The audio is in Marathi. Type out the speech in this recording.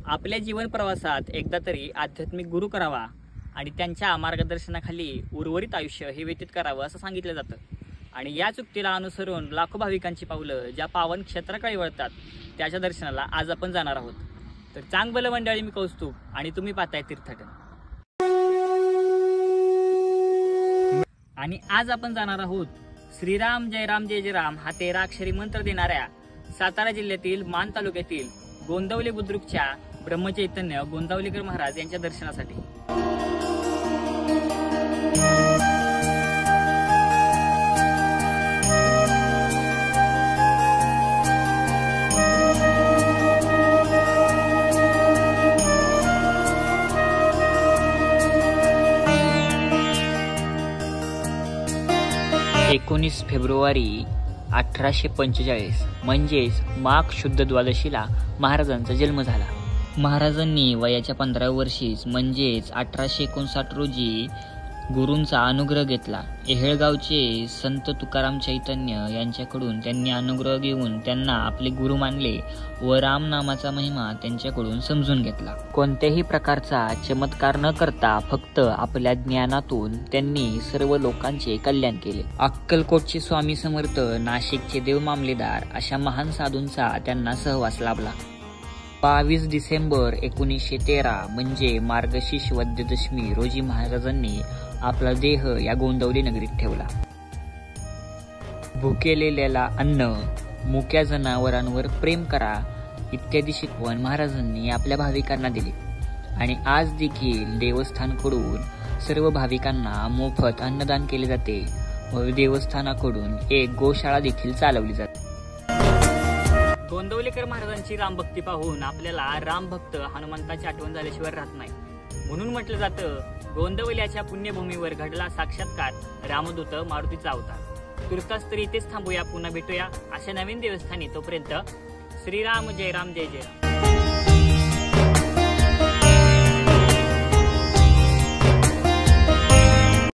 आपल्या जीवन प्रवासात एकदा तरी आध्यात्मिक गुरु करावा आणि त्यांच्या मार्गदर्शनाखाली उर्वरित आयुष्य हे व्यतीत करावं असं सांगितलं जातं। आणि या चुक्तीला अनुसरून लाखो भाविकांची पावलं ज्या पावन क्षेत्राकडे वळतात त्याच्या दर्शनाला आज आपण जाणार आहोत। तर चांग भलं मंडळी, मी कौस्तुभ आणि तुम्ही पाहताय तीर्थटन। आणि आज आपण जाणार आहोत श्रीराम जय राम जय जय राम हा 13 अक्षरी मंत्र देणाऱ्या सातारा जिल्ह्यातील मान तालुक्यातील गोंदवली बुद्रुकच्या ब्रह्मचैतन्य गोंदावलेकर महाराज यांच्या दर्शनासाठी। 19 फेब्रुवारी 1845 म्हणजेच माघ शुद्ध द्वादशीला महाराजांचा जन्म झाला। महाराजांनी वयाच्या 15व्या वर्षीच म्हणजेच 1859 रोजी गुरूंचा अनुग्रह घेतला। येहळगावचे संत तुकाराम चैतन्य यांच्याकडून त्यांनी अनुग्रह घेऊन त्यांना आपले गुरु मानले व राम नामाचा महिमा त्यांच्याकडून समजून घेतला। कोणत्याही प्रकारचा चमत्कार न करता फक्त आपल्या ज्ञानातून त्यांनी सर्व लोकांचे कल्याण केले। अक्कलकोटचे स्वामी समर्थ, नाशिकचे देव मामलेदार अशा महान साधूंचा त्यांना सहवास लाभला। 22 डिसेंबर 1913 म्हणजे मार्गशीर्ष वद्य दशमी रोजी महाराजांनी आपला देह या गोंदवली नगरीत ठेवला। भुकेलेल्याला अन्न, मुक्या जनावरांवर प्रेम करा इत्यादी शिकवण महाराजांनी आपल्या भाविकांना दिली। आणि आज देखील देवस्थानकडून सर्व भाविकांना मोफत अन्नदान केले जाते व देवस्थानाकडून एक गोशाळा देखील चालवली जाते। गोंदवलेकर महाराजांची रामभक्ती पाहून आपल्याला रामभक्त हनुमंताची आठवण झाल्याशिवाय राहत नाही। म्हणून म्हटलं जातं, गोंदवल्याच्या पुण्यभूमीवर घडला साक्षात्कार रामदूत मारुतीचा अवतार। तुर्तास तरी इथेच थांबूया, पुन्हा भेटूया अशा नवीन देवस्थानी। तोपर्यंत श्रीराम जय राम जय जय राम।